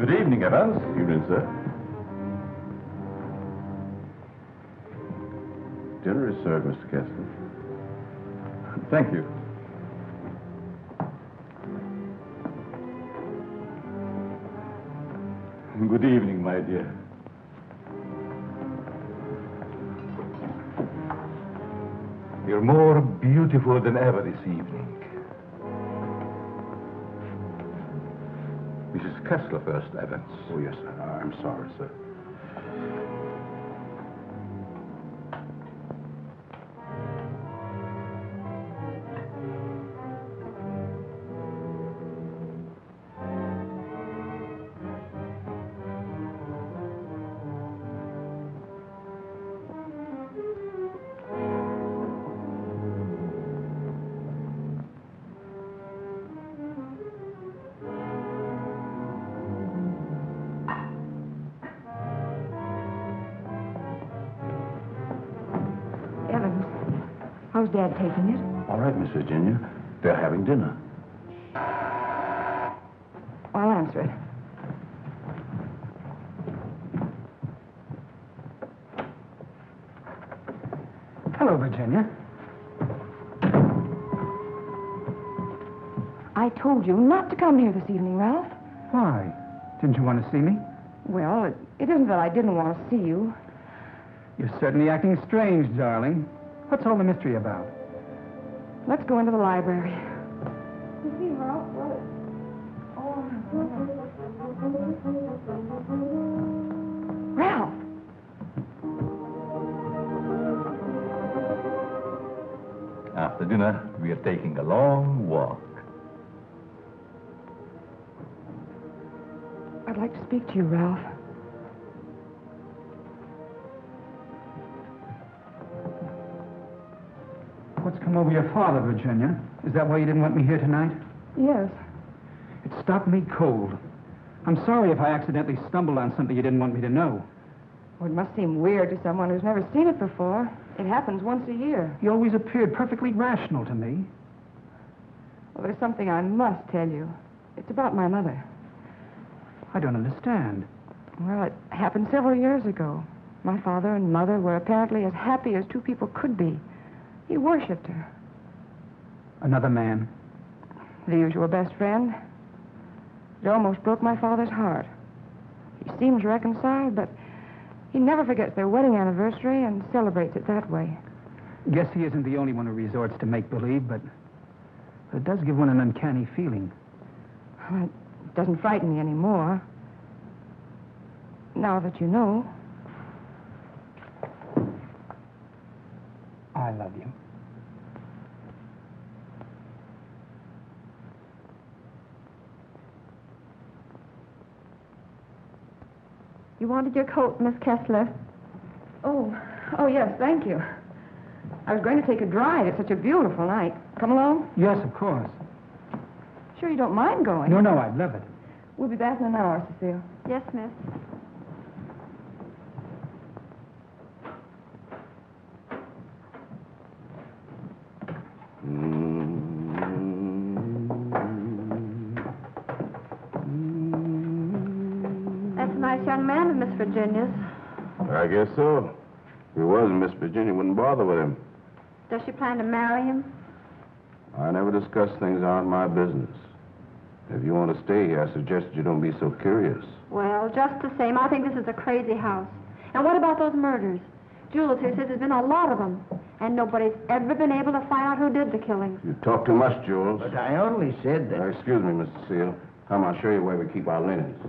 Good evening, Evans. Evening, sir. Dinner is served, Mr. Katzman. Thank you. Good evening, my dear. You're more beautiful than ever this evening. Mrs. Kessler first, Evans. Oh, yes, sir. I'm sorry, sir. How's Dad taking it? All right, Miss Virginia. They're having dinner. I'll answer it. Hello, Virginia. I told you not to come here this evening, Ralph. Why? Didn't you want to see me? Well, it isn't that I didn't want to see you. You're certainly acting strange, darling. What's all the mystery about? Let's go into the library. You see, Ralph, what? Ralph! After dinner, we are taking a long walk. I'd like to speak to you, Ralph. What's come over your father, Virginia? Is that why you didn't want me here tonight? Yes. It stopped me cold. I'm sorry if I accidentally stumbled on something you didn't want me to know. Well, it must seem weird to someone who's never seen it before. It happens once a year. You always appeared perfectly rational to me. Well, there's something I must tell you. It's about my mother. I don't understand. Well, it happened several years ago. My father and mother were apparently as happy as two people could be. He worshipped her. Another man? The usual best friend. It almost broke my father's heart. He seems reconciled, but he never forgets their wedding anniversary and celebrates it that way. Guess he isn't the only one who resorts to make-believe, but it does give one an uncanny feeling. Well, it doesn't frighten me anymore. Now that you know. I love you. You wanted your coat, Miss Kessler? Oh, yes, thank you. I was going to take a drive. It's such a beautiful night. Come along? Yes, of course. Sure you don't mind going? No, I'd love it. We'll be back in an hour, Cecile. Yes, miss. That's a nice young man of Miss Virginia's. I guess so. If he wasn't, Miss Virginia wouldn't bother with him. Does she plan to marry him? I never discuss things that aren't my business. If you want to stay here, I suggest you don't be so curious. Well, just the same, I think this is a crazy house. And what about those murders? Jules here says there's been a lot of them, and nobody's ever been able to find out who did the killing. You talk too much, Jules. But I only said that... Excuse me, Mr. Seal. Come, I'll show you where we keep our linens.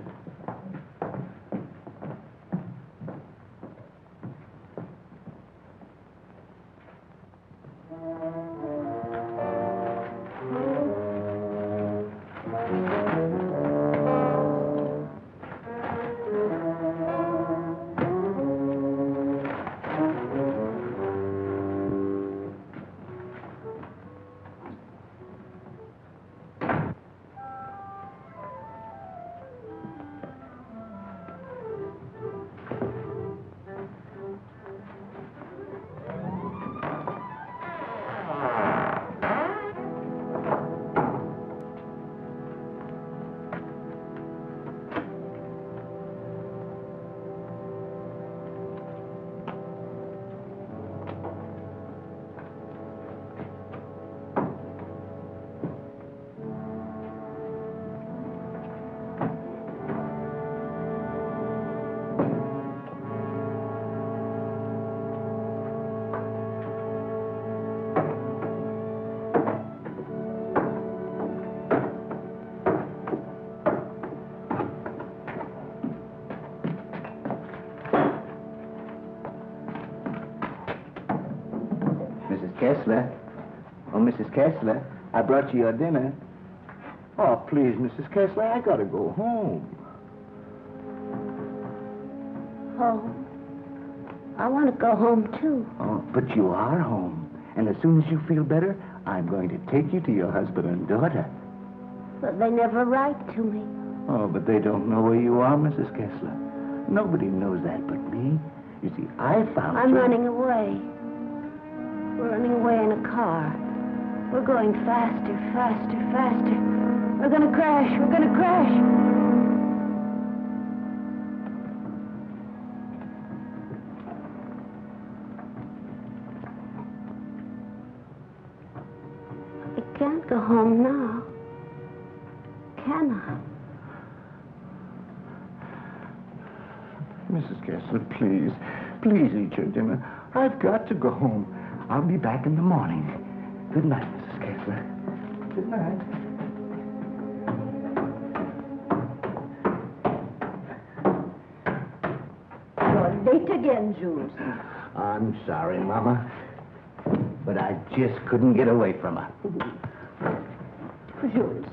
Kessler. Oh, Mrs. Kessler, I brought you your dinner. Oh, please, Mrs. Kessler, I gotta go home. Home? I want to go home, too. Oh, but you are home. And as soon as you feel better, I'm going to take you to your husband and daughter. But they never write to me. Oh, but they don't know where you are, Mrs. Kessler. Nobody knows that but me. You see, I found I'm you. running away. We're running away in a car. We're going faster, faster, faster. We're gonna crash. We're gonna crash. I can't go home now. Can I? Mrs. Kessler, please. Please eat your dinner. I've got to go home. I'll be back in the morning. Good night, Mrs. Kessler. Good night. You're late again, Jules. I'm sorry, Mama. But I just couldn't get away from her. Jules,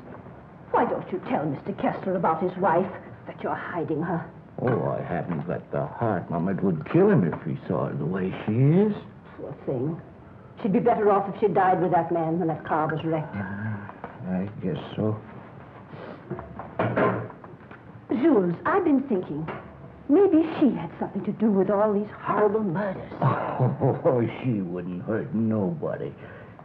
why don't you tell Mr. Kessler about his wife, that you're hiding her? Oh, I haven't got the heart, Mama. It would kill him if he saw her the way she is. Poor thing. She'd be better off if she died with that man when that car was wrecked. I guess so. Jules, I've been thinking. Maybe she had something to do with all these horrible murders. Oh, she wouldn't hurt nobody.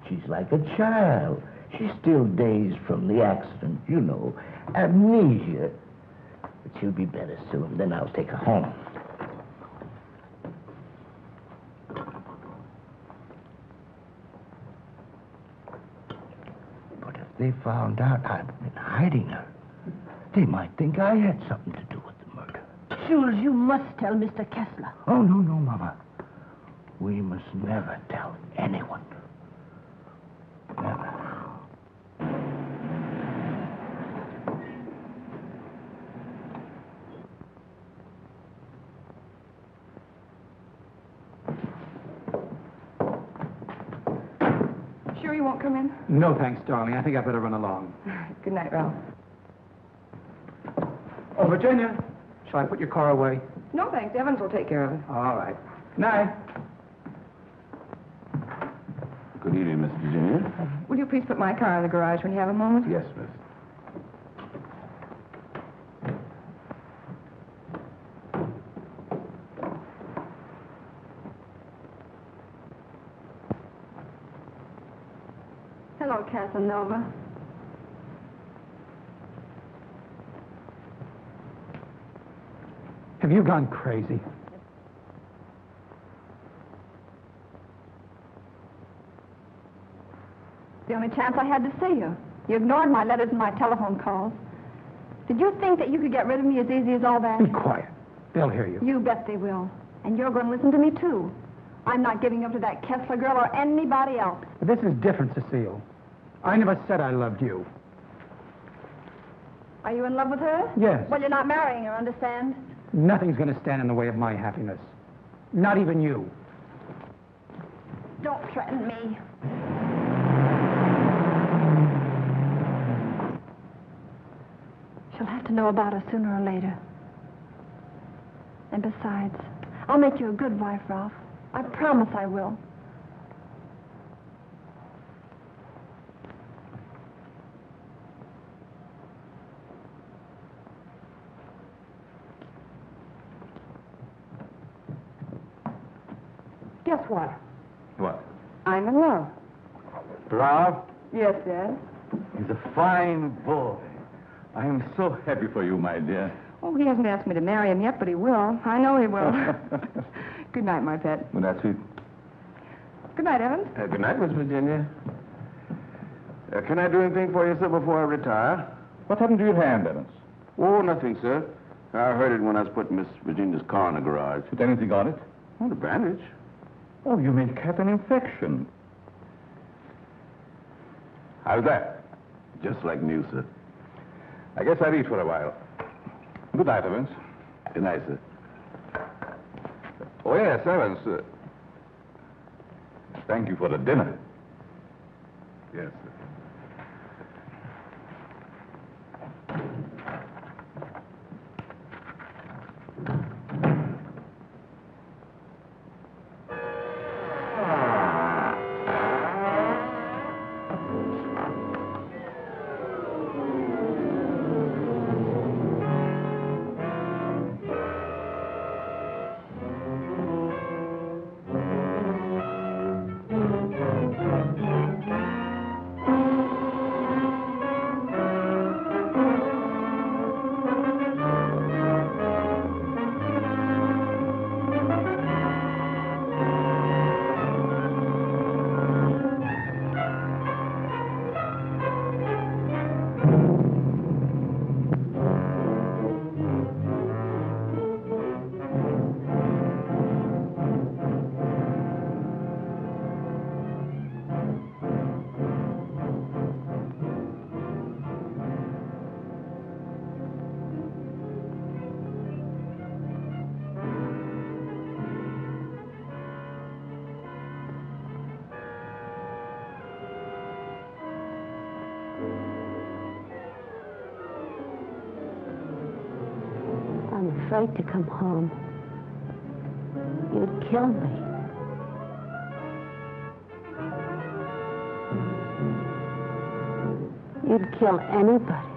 She's like a child. She's still dazed from the accident, you know. Amnesia. But she'll be better soon. Then I'll take her home. But if they found out I've been hiding her, they might think I had something to do with the murder. Jules, you must tell Mr. Kessler. Oh, no, Mama. We must never tell anyone. Never. Sure you won't come in? No, thanks, darling. I think I better run along. Good night, Ralph. Oh, Virginia, shall I put your car away? No, thanks. Evans will take care of it. All right. Night. Good evening, Miss Virginia. Will you please put my car in the garage when you have a moment? Yes, miss. Hello, Casanova. Have you gone crazy? The only chance I had to see you. You ignored my letters and my telephone calls. Did you think that you could get rid of me as easy as all that? Be quiet. They'll hear you. You bet they will. And you're going to listen to me, too. I'm not giving up to that Kessler girl or anybody else. But this is different, Cecile. I never said I loved you. Are you in love with her? Yes. Well, you're not marrying her, understand? Nothing's going to stand in the way of my happiness. Not even you. Don't threaten me. She'll have to know about us sooner or later. And besides, I'll make you a good wife, Ralph. I promise I will. Guess what? What? I'm in love. Ralph? Yes, Dad. He's a fine boy. I am so happy for you, my dear. Oh, he hasn't asked me to marry him yet, but he will. I know he will. Good night, my pet. Well, that's it. Good night, Evans. Good night, Miss Virginia. Can I do anything for you, sir, before I retire? What happened to your hand, Evans? Oh, nothing, sir. I heard it when I was putting Miss Virginia's car in the garage. Put anything on it? Oh, the bandage. Oh, you may have an infection. How's that? Just like new, sir. I guess I'll eat for a while. Good night, Evans. Good night, sir. Oh, yes, Evans. Thank you for the dinner. Yes, sir. I'm afraid to come home. You'd kill me. You'd kill anybody.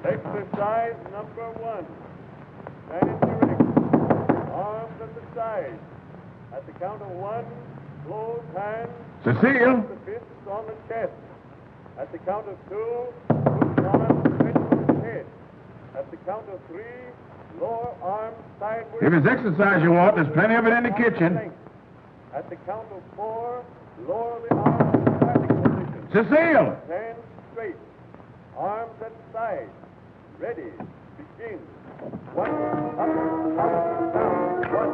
Exercise number 1. Stand erect. Arms at the side. At the count of 1, close hands. Cecile! The fists on the chest. At the count of 2, push arms straight from the head. At the count of 3, lower arms sideways. If it's exercise you want, there's plenty of it in the kitchen. At the count of 4, lower the arms to starting position. Cecile! Hands straight. Arms at side. Ready. Begin. 1, up, down. 1,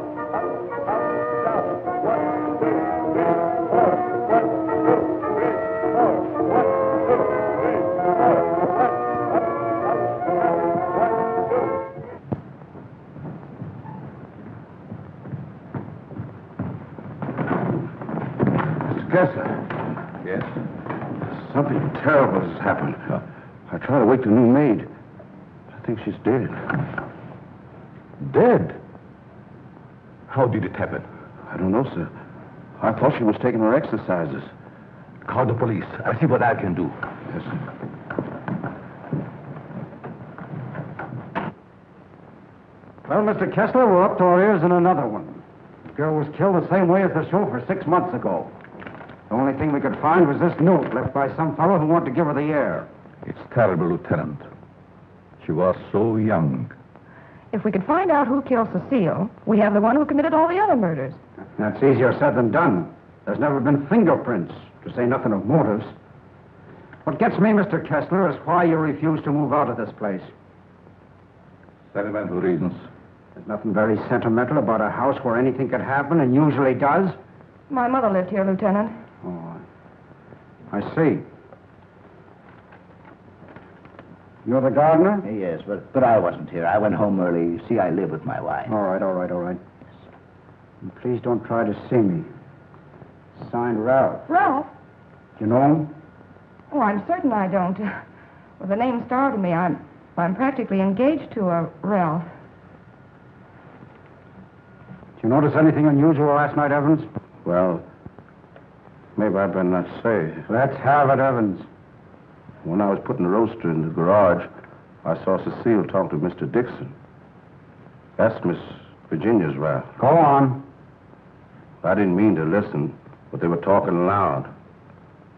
up, down. 1, 2, 3, 4. 1, 2, 3, 4. 1, 2, 3, 4. 1, up, down. 1, 2. Mr. Kessler. Yes? Something terrible has happened. I tried to wake the new maid. I think she's dead. Dead? How did it happen? I don't know, sir. I thought she was taking her exercises. Call the police. I'll see what I can do. Yes, sir. Well, Mr. Kessler, we're up to our ears in another one. The girl was killed the same way as the chauffeur 6 months ago. The only thing we could find was this note left by some fellow who wanted to give her the air. It's terrible, Lieutenant. She was so young. If we could find out who killed Cecile, we have the one who committed all the other murders. That's easier said than done. There's never been fingerprints, to say nothing of motives. What gets me, Mr. Kessler, is why you refuse to move out of this place. Sentimental reasons. There's nothing very sentimental about a house where anything could happen and usually does. My mother lived here, Lieutenant. Oh, I see. You're the gardener? Yes, but I wasn't here. I went home early. You see, I live with my wife. All right. And please don't try to see me. Signed Ralph. Ralph? You know him? Oh, I'm certain I don't. Well, the name startled me. I'm practically engaged to a Ralph. Did you notice anything unusual last night, Evans? Well, maybe I'd better not say. Let's have it, Evans. When I was putting the roaster in the garage, I saw Cecile talk to Mr. Dixon. That's Miss Virginia's Ralph. Go on. I didn't mean to listen, but they were talking loud.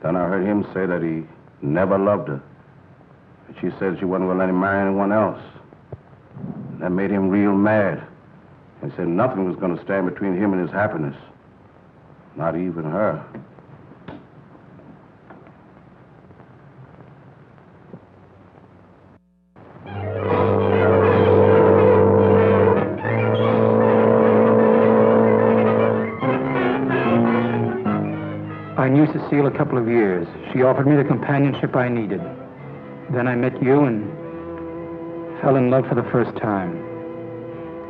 Then I heard him say that he never loved her. And she said she wasn't going to let him marry anyone else. That made him real mad. And said nothing was going to stand between him and his happiness. Not even her. I knew Cecile a couple of years. She offered me the companionship I needed. Then I met you and fell in love for the first time.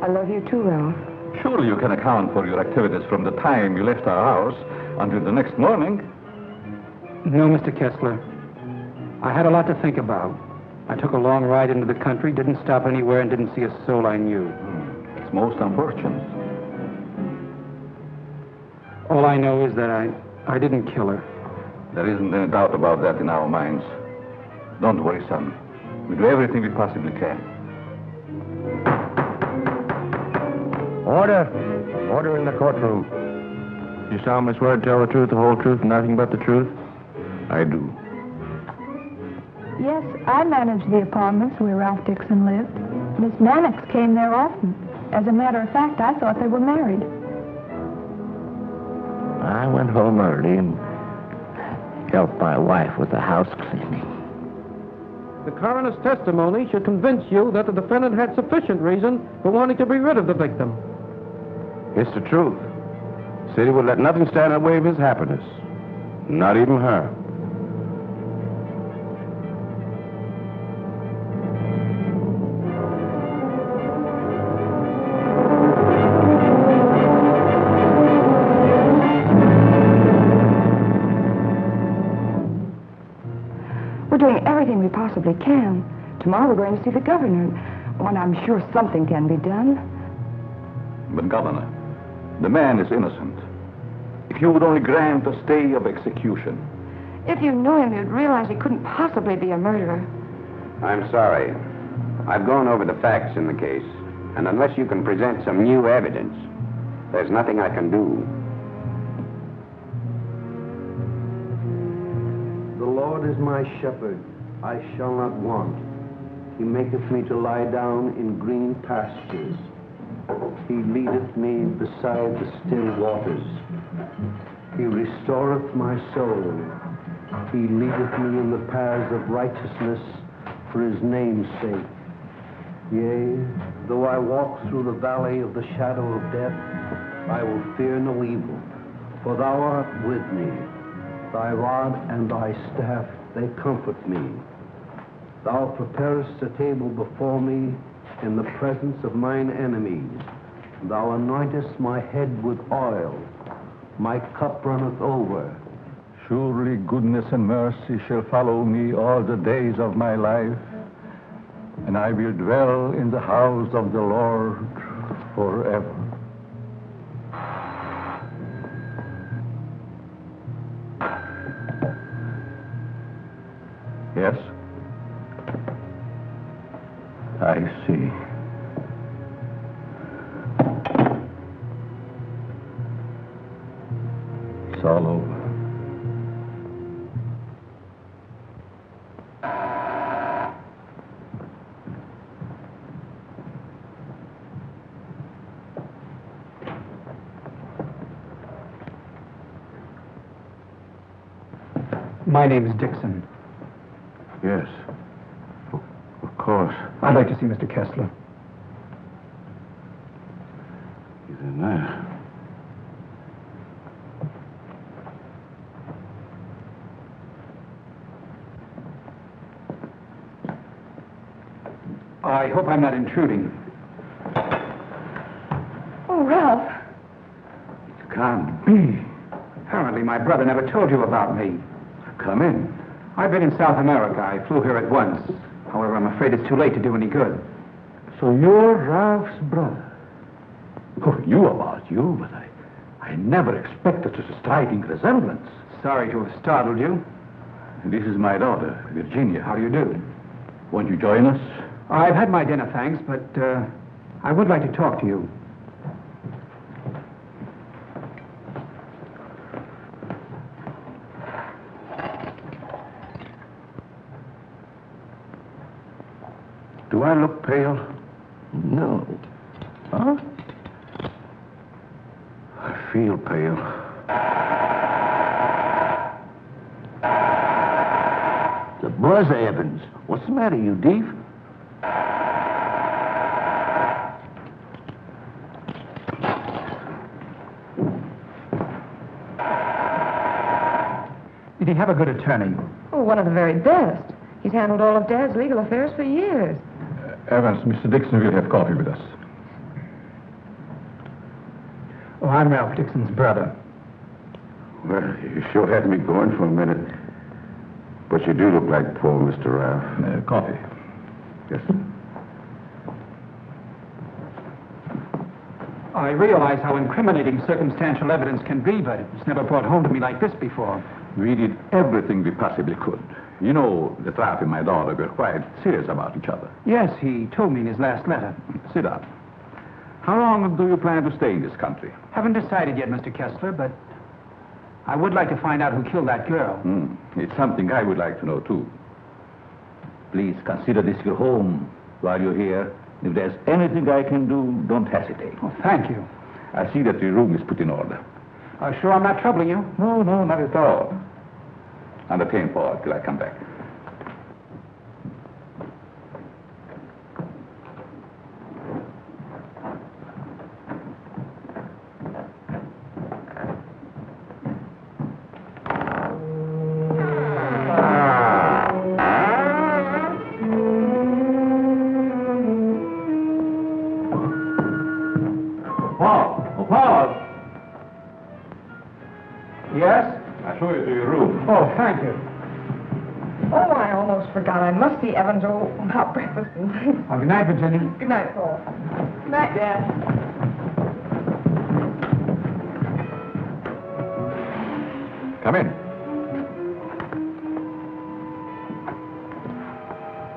I love you too, Ralph. Surely you can account for your activities from the time you left our house until the next morning. No, Mr. Kessler. I had a lot to think about. I took a long ride into the country, didn't stop anywhere, and didn't see a soul I knew. It's most unfortunate. All I know is that I didn't kill her. There isn't any doubt about that in our minds. Don't worry, son. We do everything we possibly can. Order. Order in the courtroom. You solemnly swear to tell the truth, the whole truth, and nothing but the truth? I do. Yes, I managed the apartments where Ralph Dixon lived. Miss Mannix came there often. As a matter of fact, I thought they were married. I went home early and helped my wife with the house cleaning. The coroner's testimony should convince you that the defendant had sufficient reason for wanting to be rid of the victim. It's the truth. Said he would let nothing stand in the way of his happiness. Not even her. We're doing everything we possibly can. Tomorrow we're going to see the governor. Oh, and I'm sure something can be done. But, Governor, the man is innocent. If you would only grant a stay of execution. If you knew him, you'd realize he couldn't possibly be a murderer. I'm sorry. I've gone over the facts in the case, and unless you can present some new evidence, there's nothing I can do. The Lord is my shepherd, I shall not want. He maketh me to lie down in green pastures. He leadeth me beside the still waters. He restoreth my soul. He leadeth me in the paths of righteousness for his name's sake. Yea, though I walk through the valley of the shadow of death, I will fear no evil, for thou art with me. Thy rod and thy staff, they comfort me. Thou preparest a table before me in the presence of mine enemies. Thou anointest my head with oil. My cup runneth over. Surely goodness and mercy shall follow me all the days of my life, and I will dwell in the house of the Lord forever. Yes? I see. It's all over. My name is Dixon. Yes. Of course. I'd like to see Mr. Kessler. He's in there. I hope I'm not intruding. Oh, Ralph. It can't be. Apparently my brother never told you about me. Come in. I've been in South America. I flew here at once. However, I'm afraid it's too late to do any good. So you're Ralph's brother. Who knew about you, but I never expected such a striking resemblance. Sorry to have startled you. This is my daughter, Virginia. How do you do? Won't you join us? I've had my dinner, thanks, but I would like to talk to you. Do I look pale? No. Huh? I feel pale. The buzz, Evans. What's the matter, you deef? Did he have a good attorney? Oh, one of the very best. He's handled all of Dad's legal affairs for years. Evans, Mr. Dixon will have coffee with us. Oh, I'm Ralph Dixon's brother. Well, you sure had me going for a minute. But you do look like poor Mr. Ralph. Coffee. Yes. I realize how incriminating circumstantial evidence can be, but it's never brought home to me like this before. We did everything we possibly could. You know, the Ralph and my daughter were quite serious about each other. Yes, he told me in his last letter. Sit down. How long do you plan to stay in this country? Haven't decided yet, Mr. Kessler, but I would like to find out who killed that girl. It's something I would like to know, too. Please consider this your home while you're here. If there's anything I can do, don't hesitate. Oh, thank you. I see that your room is put in order. Sure I'm not troubling you? No, not at all. Entertain Paul till I come back. Paul! Yes? I'll show you to your room. Oh, thank you. Oh, I almost forgot. I must see Evans about breakfast. Oh, good night, Virginia. Good night, Paul. Good night, Dad. Come in.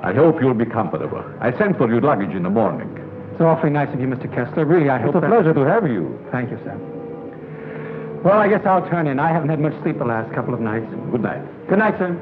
I hope you'll be comfortable. I sent for your luggage in the morning. It's awfully nice of you, Mr. Kessler. Really, I hope It's a pleasure to have you. Thank you, sir. Well, I guess I'll turn in. I haven't had much sleep the last couple of nights. Good night. Good night, sir.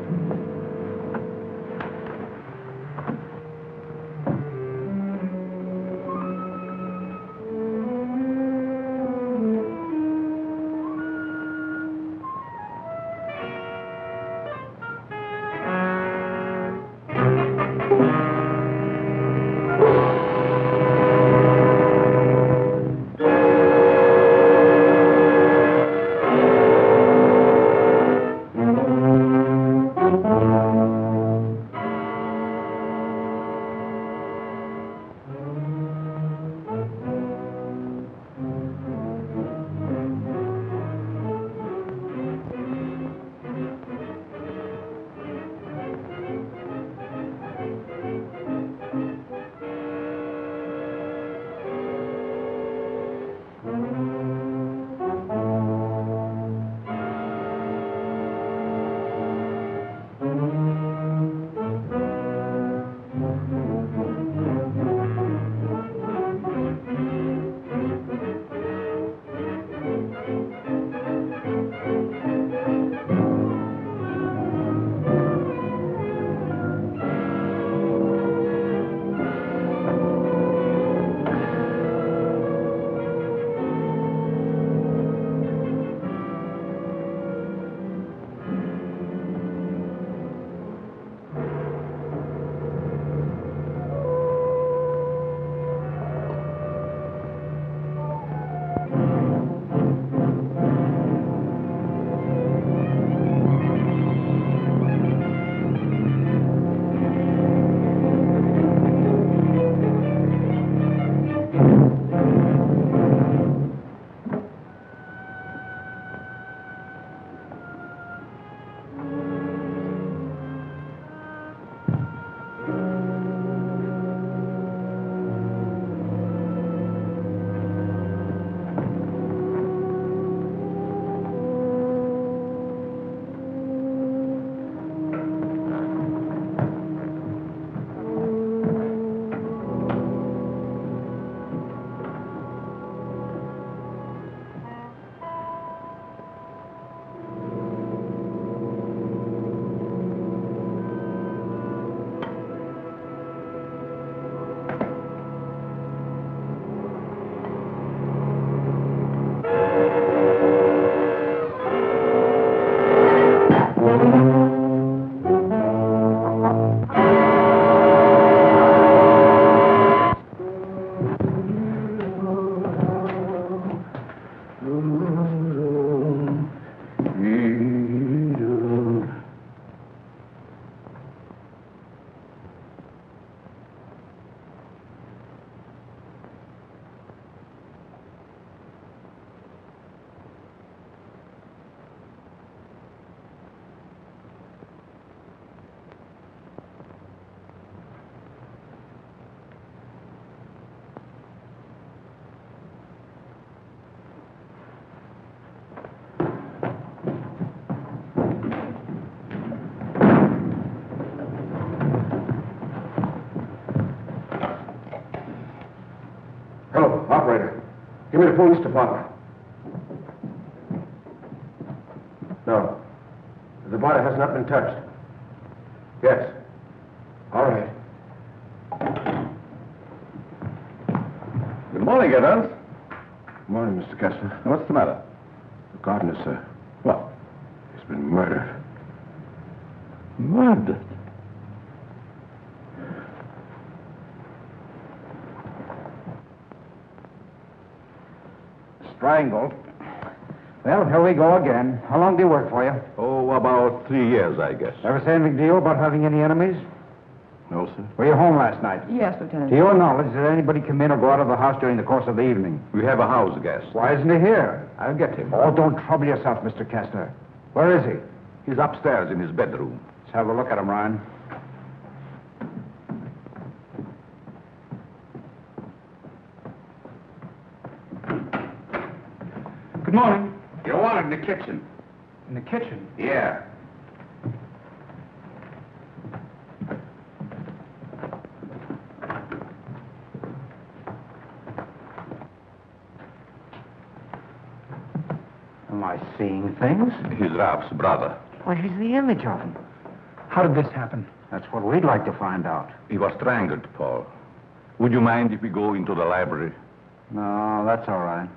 me the police department. No. The body has not been touched. Yes. All right. Good morning, Evans. Good morning, Mr. Kessler. What's the matter? The gardener, sir. What? He's been murdered. Murdered? Strangled. Well, here we go again. How long do you work for you? Oh, about 3 years, I guess. Ever say anything to you about having any enemies? No, sir. Were you home last night? Yes, Lieutenant. To your knowledge, did anybody come in or go out of the house during the course of the evening? We have a house guest. Why isn't he here? I'll get him. Oh, don't trouble yourself, Mr. Kessler. Where is he? He's upstairs in his bedroom. Let's have a look at him, Ryan. Good morning. You're wanted in the kitchen. In the kitchen? Yeah. Am I seeing things? He's Ralph's brother. Why, he's the image of him. How did this happen? That's what we'd like to find out. He was strangled, Paul. Would you mind if we go into the library? No, that's all right.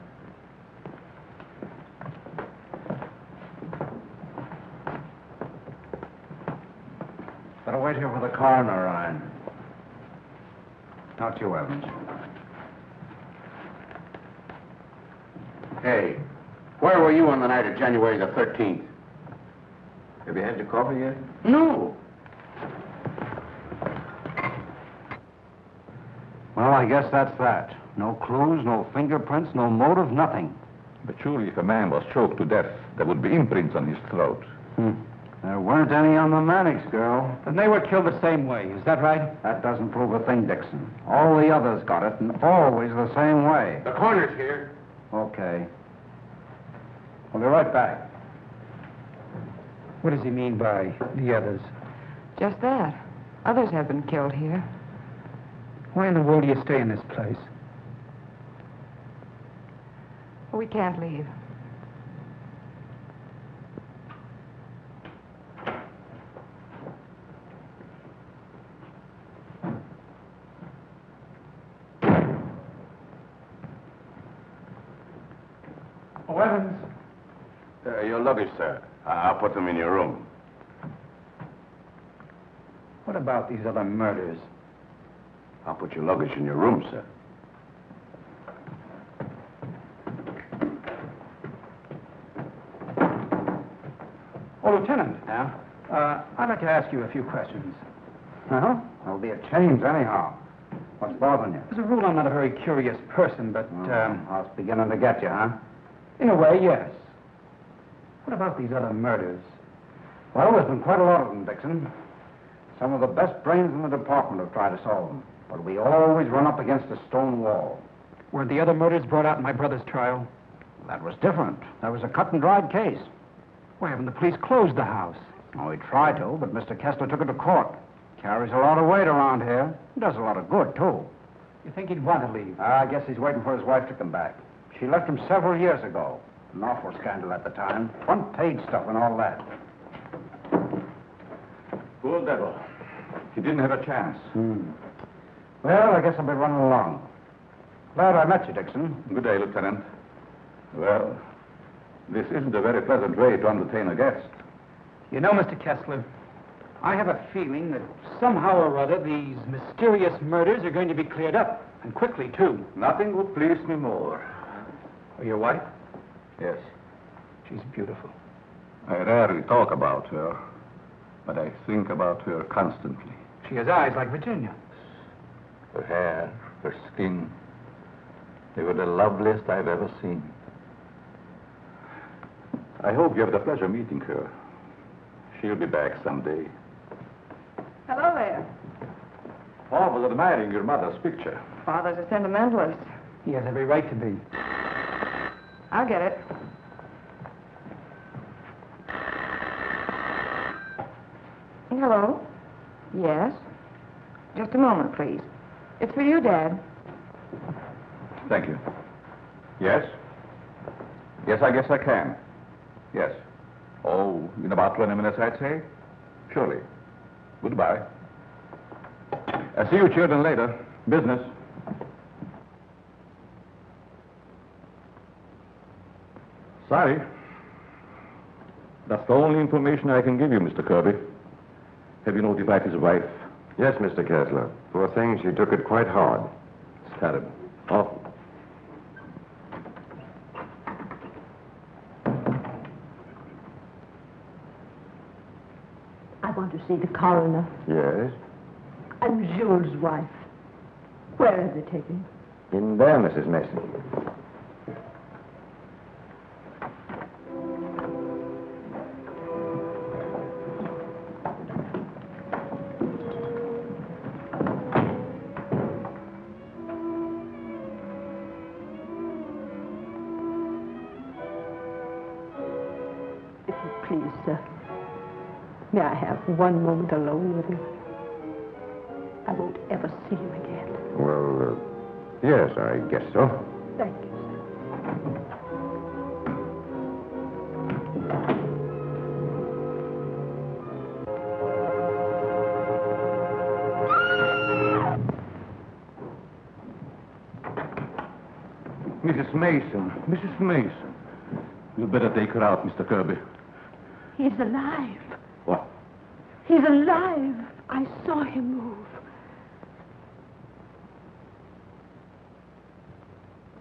Better wait here for the coroner, Ryan. Not you, Evans. Hey, where were you on the night of January the 13th? Have you had your coffee yet? No. Well, I guess that's that. No clues, no fingerprints, no motive, nothing. But surely if a man was choked to death, there would be imprints on his throat. There weren't any on the Mannix girl. Then they were killed the same way, is that right? That doesn't prove a thing, Dixon. All the others got it, and always the same way. The coroner's here. Okay. We'll be right back. What does he mean by the others? Just that. Others have been killed here. Why in the world do you stay in this place? We can't leave. Oh, Evans. Your luggage, sir. I'll put them in your room. What about these other murders? I'll put your luggage in your room, sir. Oh, Lieutenant. Yeah? I'd like to ask you a few questions. Well, there'll be a change anyhow. What's bothering you? As a rule, I'm not a very curious person, but, I was beginning to get you, huh? in a way, yes. What about these other murders? Well, there's been quite a lot of them, Dixon. Some of the best brains in the department have tried to solve them. But we always run up against a stone wall. Were the other murders brought out in my brother's trial? That was different. That was a cut-and-dried case. Why haven't the police closed the house? Oh, we tried to, but Mr. Kessler took it to court. Carries a lot of weight around here. Does a lot of good, too. You think he'd want to leave? I guess he's waiting for his wife to come back. She left him several years ago. An awful scandal at the time. Front-page stuff and all that. Poor devil. He didn't have a chance. Well, I guess I'll be running along. Glad I met you, Dixon. Good day, Lieutenant. Well, this isn't a very pleasant way to entertain a guest. You know, Mr. Kessler, I have a feeling that somehow or other these mysterious murders are going to be cleared up, and quickly, too. Nothing would please me more. Oh, your wife? Yes. She's beautiful. I rarely talk about her, but I think about her constantly. She has eyes like Virginia. Her hair, her skin, they were the loveliest I've ever seen. I hope you have the pleasure meeting her. She'll be back someday. Hello there. Paul was admiring your mother's picture. Father's a sentimentalist. He has every right to be. I'll get it. Hello? Yes? Just a moment, please. It's for you, Dad. Thank you. Yes? Yes, I guess I can. Yes. Oh, in about 20 minutes, I'd say. Surely. Goodbye. I'll see you children later. Business. Sorry. That's the only information I can give you, Mr. Kirby. Have you notified his wife? Yes, Mr. Kessler. Poor thing, she took it quite hard. It's terrible. Awful. I want to see the coroner. Yes? I'm Jules' wife. Where have they taken him? In there, Mrs. Mason. If you please, sir, may I have one moment alone with him? I won't ever see him again. Well, yes, I guess so. Thank you, sir. Mrs. Mason. Mrs. Mason. You'd better take her out, Mr. Kirby. He's alive. What? He's alive. I saw him move.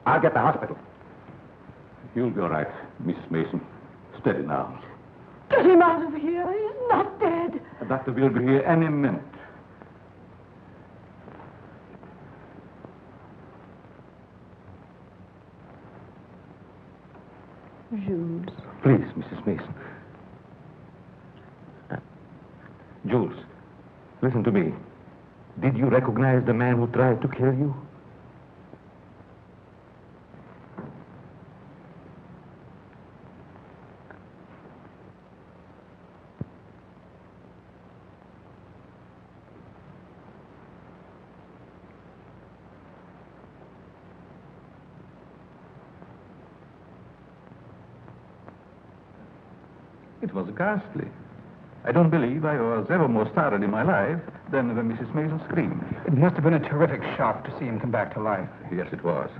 I'll get the hospital. You'll be all right, Mrs. Mason. Steady now. Get him out of here. He's not dead. The doctor will be here any minute. Jules. Please, Mrs. Mason. Jules, listen to me. Did you recognize the man who tried to kill you? It was ghastly. I don't believe I was ever more startled in my life than when Mrs. Mason screamed. It must have been a terrific shock to see him come back to life. Yes, it was.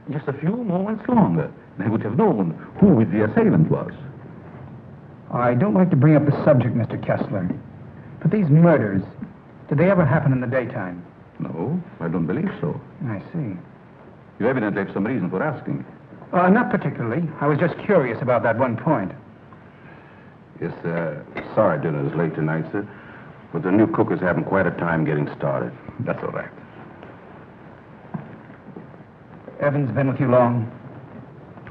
Just a few moments longer, and I would have known who the assailant was. I don't like to bring up the subject, Mr. Kessler, but these murders, did they ever happen in the daytime? No, I don't believe so. I see. You evidently have some reason for asking. Not particularly. I was just curious about that one point. Yes, sorry dinner is late tonight, sir. But the new cook is having quite a time getting started. That's all right. Evans been with you long?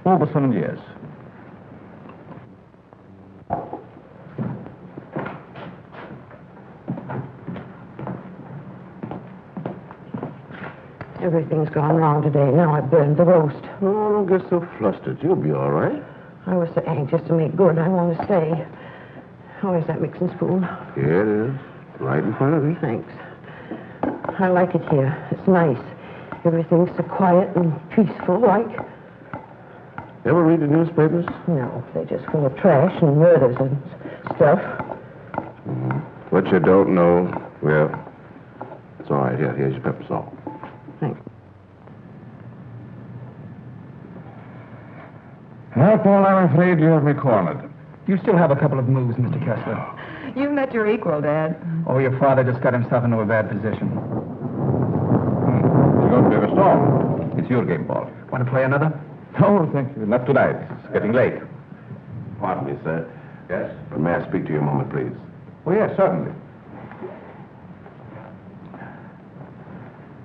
Over some years. Everything's gone wrong today. Now I burned the roast. Oh, don't get so flustered. You'll be all right. I was so anxious to make good. I want to stay. Where's that mixing spoon? Here it is. Right in front of you. Thanks. I like it here. It's nice. Everything's so quiet and peaceful, like. Ever read the newspapers? No, they're just full of trash and murders and stuff. What you don't know, well, it's all right. Here's your pepper salt. Thanks. Well, Paul, I'm afraid you have me cornered. You still have a couple of moves, Mr. Kessler. You've met your equal, Dad. Oh, your father just got himself into a bad position. You're going to be a storm. It's your game, Paul. Want to play another? No, thank you. Not tonight. It's getting late. Pardon me, sir. Yes? But may I speak to you a moment, please? Oh, yes, certainly.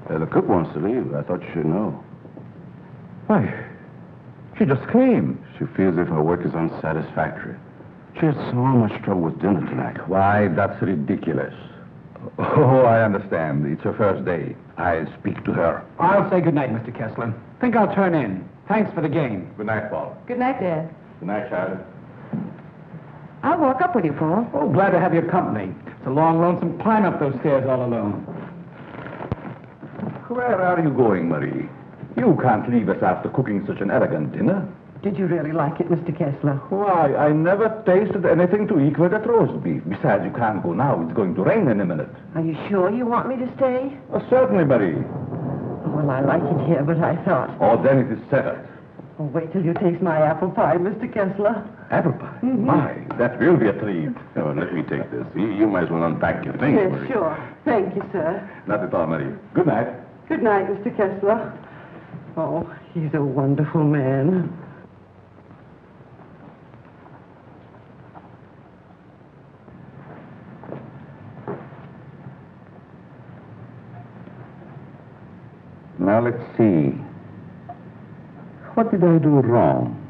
The cook wants to leave. I thought you should know. Why? She just came. She feels as if her work is unsatisfactory. She had so much trouble with dinner tonight. Why, that's ridiculous. Oh, I understand. It's her first day. I'll speak to her. I'll say good night, Mr. Kessler. Think I'll turn in. Thanks for the game. Good night, Paul. Good night, Dad. Good night, Charlie. I'll walk up with you, Paul. Oh, glad to have your company. It's a long, lonesome climb up those stairs all alone. Where are you going, Marie? You can't leave us after cooking such an elegant dinner. Did you really like it, Mr. Kessler? Why, I never tasted anything to equal that roast beef. Besides, you can't go now. It's going to rain in a minute. Are you sure you want me to stay? Oh, certainly, Marie. Well, I like it here, but I thought... Oh, then it is settled. Oh, wait till you taste my apple pie, Mr. Kessler. Apple pie? My, that will be a treat. Oh, let me take this. You might as well unpack your things, Yes, Marie. sure. Thank you, sir. Not at all, Marie. Good night. Good night, Mr. Kessler. Oh, he's a wonderful man. Now, let's see. What did I do wrong?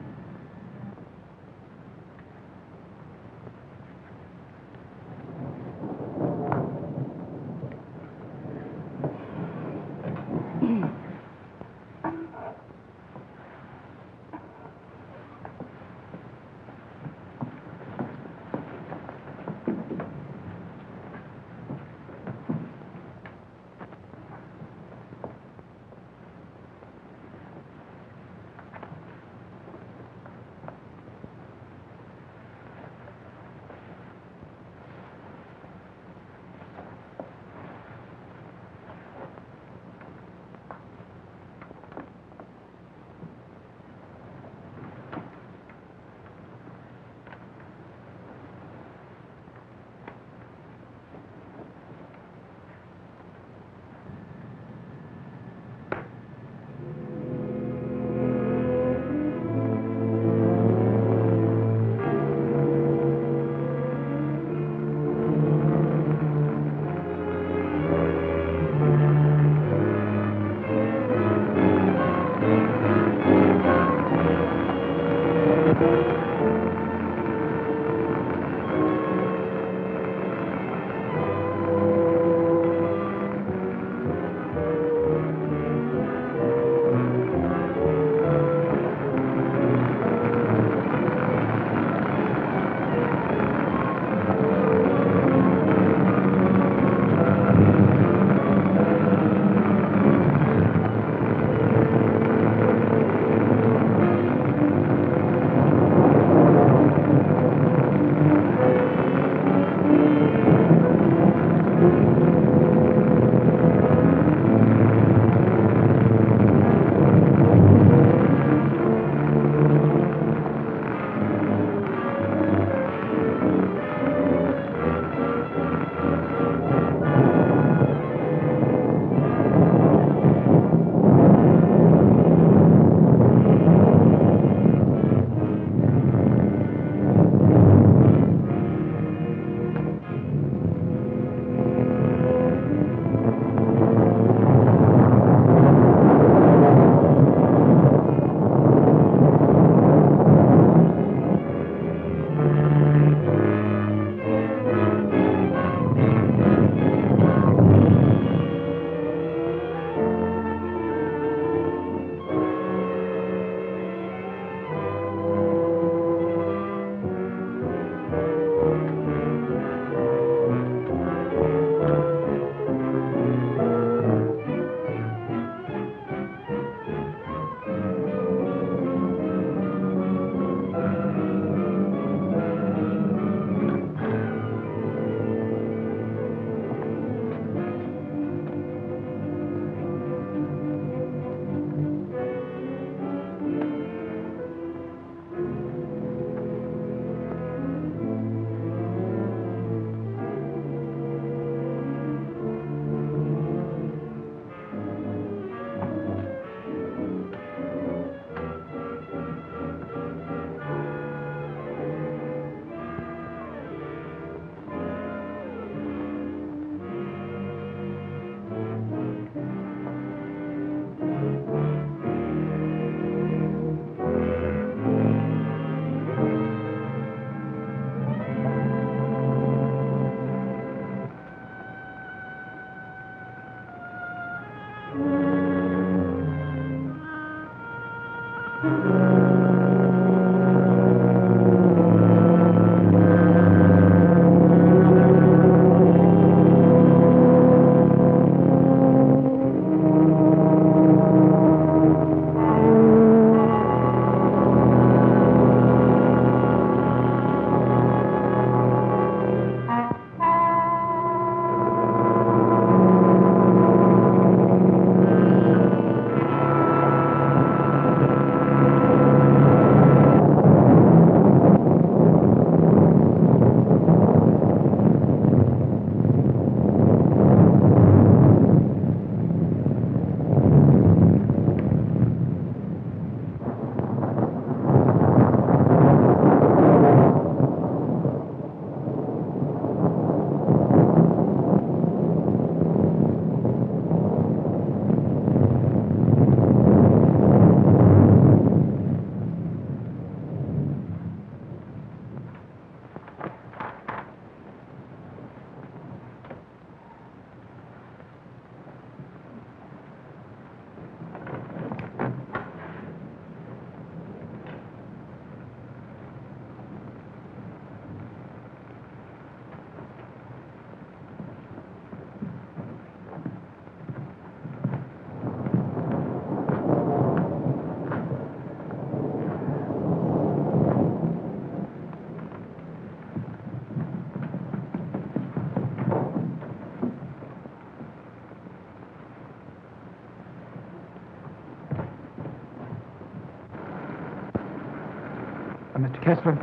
Mr. Kessler.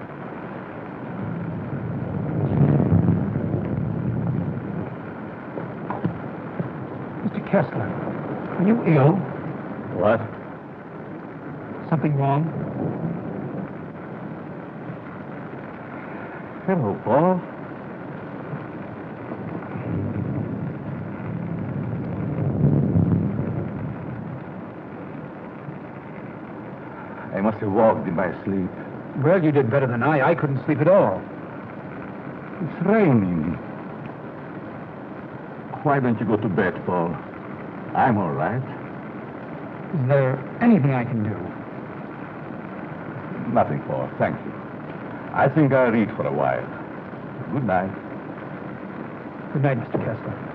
Mr. Kessler, are you ill? What? Something wrong? Hello, Paul. I must have walked in my sleep. Well, you did better than I. I couldn't sleep at all. It's raining. Why don't you go to bed, Paul? I'm all right. Is there anything I can do? Nothing, Paul. Thank you. I think I'll read for a while. Good night. Good night, Mr. Kessler.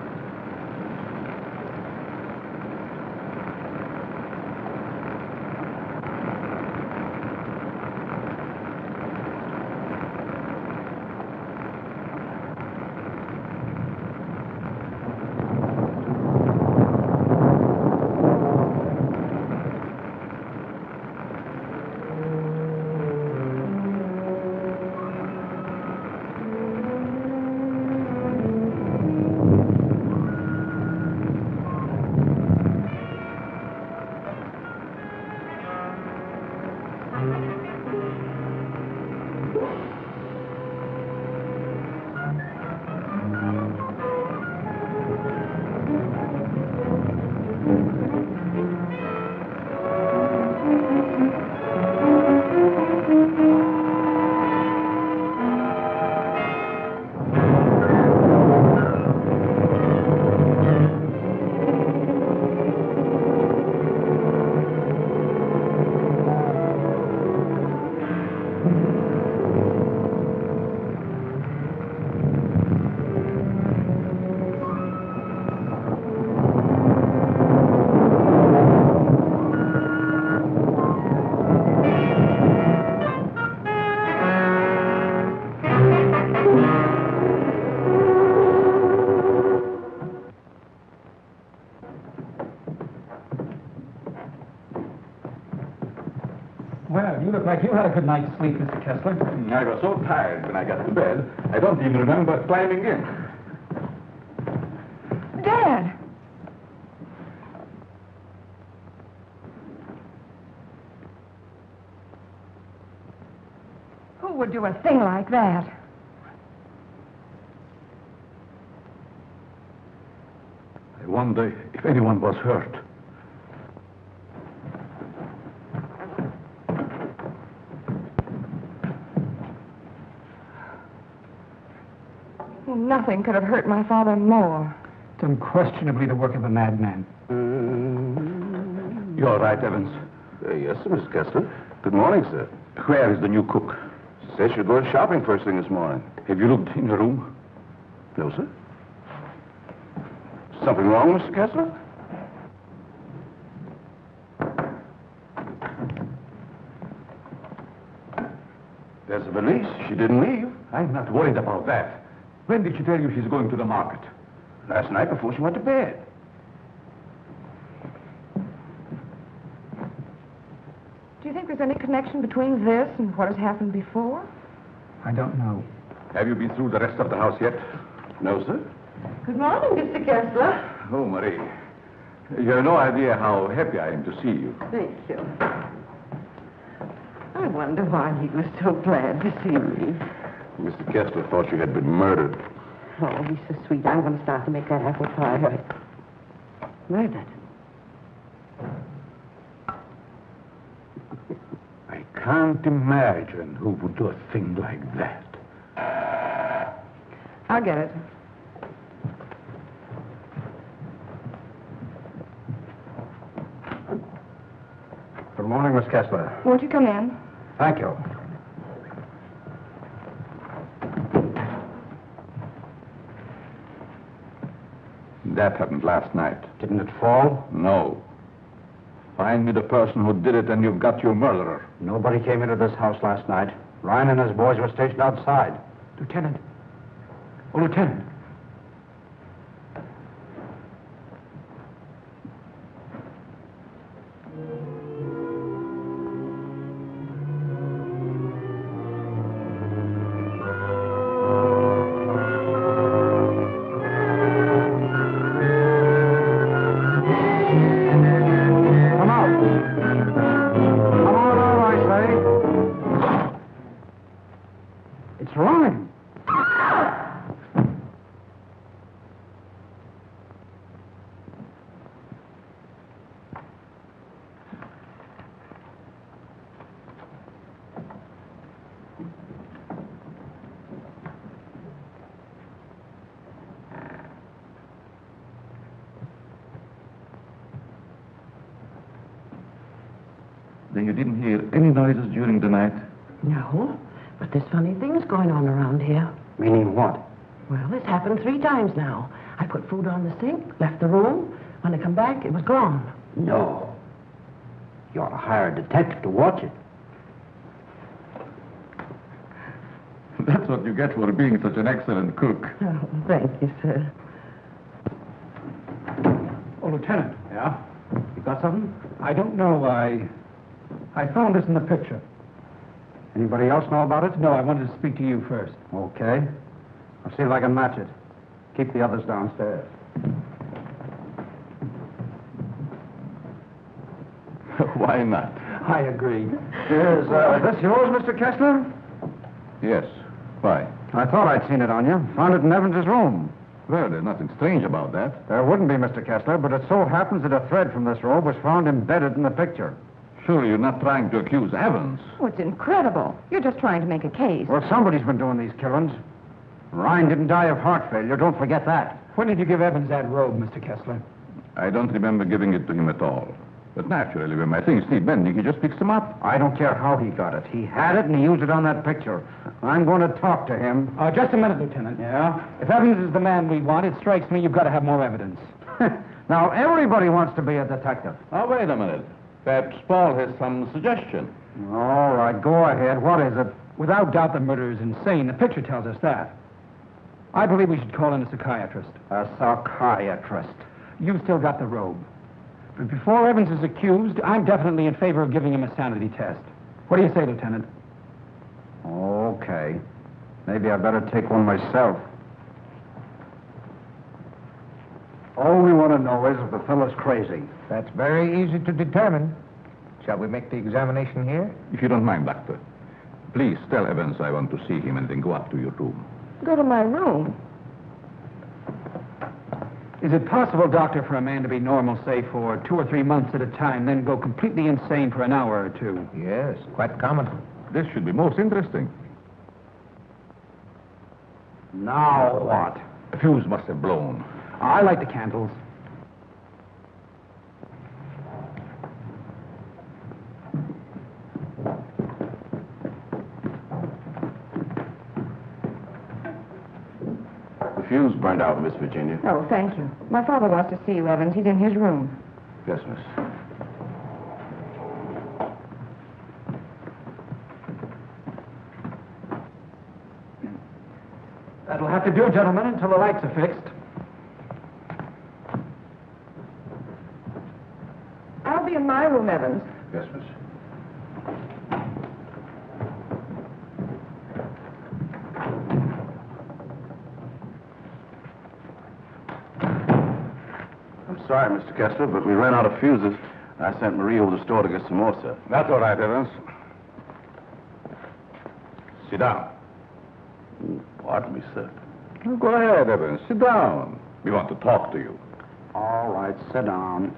Well, you look like you had a good night's sleep, Mr. Kessler. I was so tired when I got to bed, I don't even remember climbing in. Dad! Who would do a thing like that? I wonder if anyone was hurt. Nothing could have hurt my father more. It's unquestionably the work of a madman. You all right, Evans? Yes, sir, Mr. Kessler. Good morning, sir. Where is the new cook? She said she'll go shopping first thing this morning. Have you looked in the room? No, sir. Something wrong, Mr. Kessler? There's a valise. She didn't leave. I'm not worried about that. When did she tell you she's going to the market? Last night before she went to bed. Do you think there's any connection between this and what has happened before? I don't know. Have you been through the rest of the house yet? No, sir. Good morning, Mr. Kessler. Oh, Marie. You have no idea how happy I am to see you. Thank you. I wonder why he was so glad to see me. Mr. Kessler thought you had been murdered. Oh, he's so sweet. I'm going to start to make that apple pie right. Murdered. I can't imagine who would do a thing like that. I'll get it. Good morning, Miss Kessler. Won't you come in? Thank you. That happened last night. Didn't it fall? No. Find me the person who did it and you've got your murderer. Nobody came into this house last night. Ryan and his boys were stationed outside. Lieutenant. Oh, Lieutenant. Then you didn't hear any noises during the night? No, but there's funny things going on around here. Meaning what? Well, it's happened 3 times now. I put food on the sink, left the room. When I come back, it was gone. No. You ought to hire a detective to watch it. That's what you get for being such an excellent cook. Oh, thank you, sir. Oh, Lieutenant. Yeah? You got something? I don't know. I found this in the picture. Anybody else know about it? No, I wanted to speak to you first. Okay. I'll see if I can match it. Keep the others downstairs. Why not? I agree. Is this yours, Mr. Kessler? Yes. Why? I thought I'd seen it on you. Found it in Evans's room. Well, there's nothing strange about that. There wouldn't be, Mr. Kessler, but it so happens that a thread from this robe was found embedded in the picture. Surely you're not trying to accuse Evans. Oh, it's incredible. You're just trying to make a case. Well, somebody's been doing these killings. Ryan didn't die of heart failure. Don't forget that. When did you give Evans that robe, Mr. Kessler? I don't remember giving it to him at all. But naturally, when my things need mending, he just picks them up. I don't care how he got it. He had it, and he used it on that picture. I'm going to talk to him. Just a minute, Lieutenant. Yeah? If Evans is the man we want, it strikes me you've got to have more evidence. Now, everybody wants to be a detective. Oh, wait a minute. Perhaps Paul has some suggestion. All right, go ahead. What is it? Without doubt, the murderer is insane. The picture tells us that. I believe we should call in a psychiatrist. A psychiatrist. You've still got the robe. But before Evans is accused, I'm definitely in favor of giving him a sanity test. What do you say, Lieutenant? Okay. Maybe I better take one myself. All we want to know is if the fellow's crazy. That's very easy to determine. Shall we make the examination here? If you don't mind, Doctor, please tell Evans I want to see him and then go up to your room. Go to my room. Is it possible, Doctor, for a man to be normal, say, for 2 or 3 months at a time, then go completely insane for an hour or 2? Yes, quite common. This should be most interesting. Now what? The fuse must have blown. I light the candles. The fuse burned out, Miss Virginia. Oh, thank you. My father wants to see you, Evans. He's in his room. Yes, miss. That'll have to do, gentlemen, until the lights are fixed. I'll be in my room, Evans. Yes, miss. I'm sorry, Mr. Kessler, but we ran out of fuses. I sent Marie over to the store to get some more, sir. That's all right, Evans. Sit down. Pardon me, sir. Go ahead, Evans. Sit down. We want to talk to you. All right, sit down.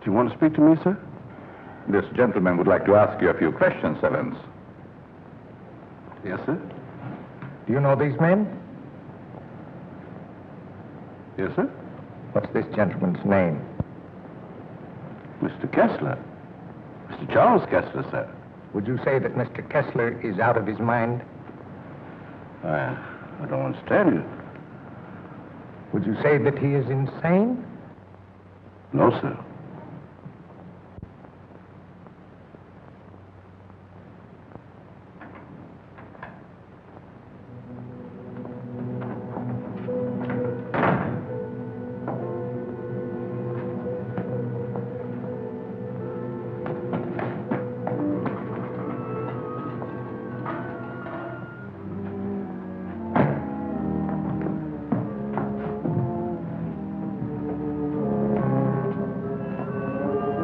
Do you want to speak to me, sir? This gentleman would like to ask you a few questions, Evans. Yes, sir. Do you know these men? Yes, sir. What's this gentleman's name? Mr. Kessler. Mr. Charles Kessler, sir. Would you say that Mr. Kessler is out of his mind? I don't understand you. Would you say that he is insane? No, sir.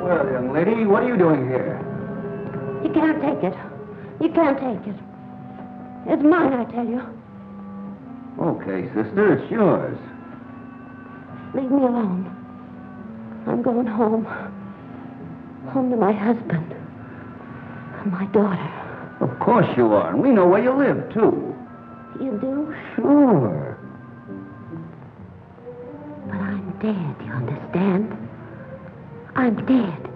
Well, young lady, what are you doing here? You can't take it. You can't take it. It's mine, I tell you. Okay, sister, it's yours. Leave me alone. I'm going home. Home to my husband. And my daughter. Of course you are, and we know where you live, too. You do? Sure. But I'm dead, you understand? I'm dead.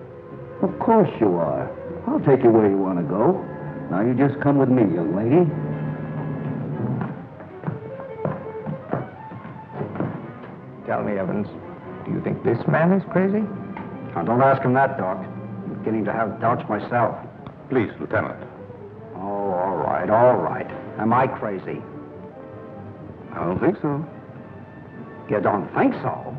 Of course you are. I'll take you where you want to go. Now you just come with me, young lady. Tell me, Evans, do you think this man is crazy? Now, don't ask him that, Doc. I'm beginning to have doubts myself. Please, Lieutenant. Oh, all right, all right. Am I crazy? I don't think so. You don't think so?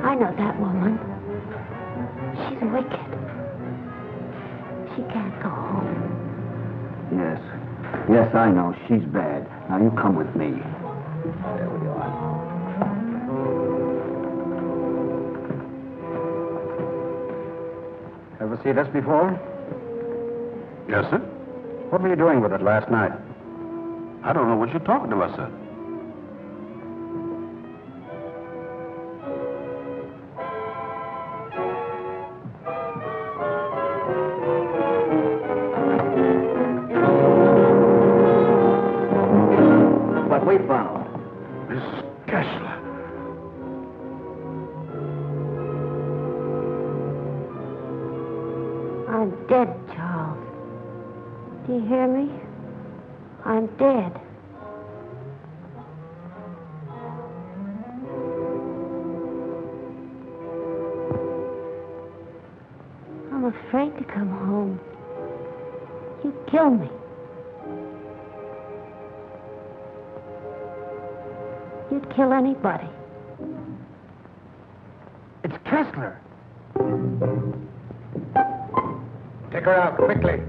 I know that woman. She's wicked. She can't go home. Yes. Yes, I know. She's bad. Now, you come with me. There we are. Ever see this before? Yes, sir. What were you doing with it last night? I don't know what you're talking about, sir. What we found. Miss Kessler. I'm dead, Charles. Do you hear me? I'm dead. I'm afraid to come home. You'd kill me. You'd kill anybody. It's Kessler. Take her out, quickly.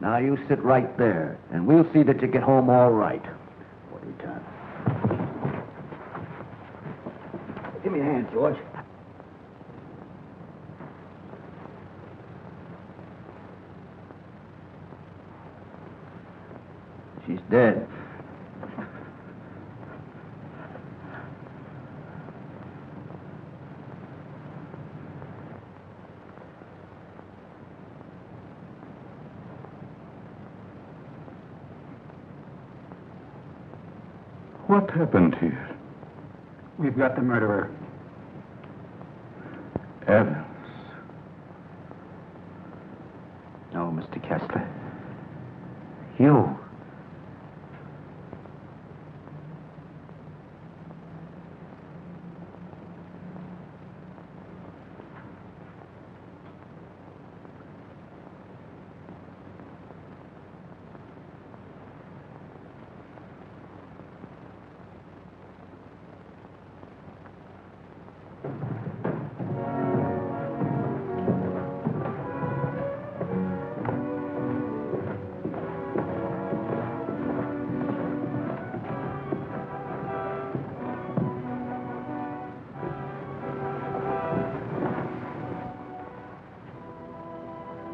Now, you sit right there, and we'll see that you get home all right. What are you doing? Give me a hand, George. She's dead. What happened here? We've got the murderer. Evans. No, Mr. Kessler. You.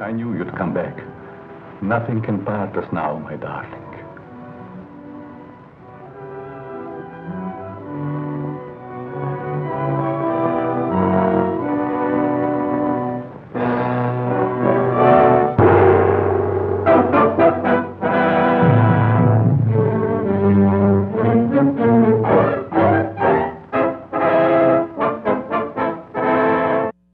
I knew you'd come back. Nothing can part us now, my darling.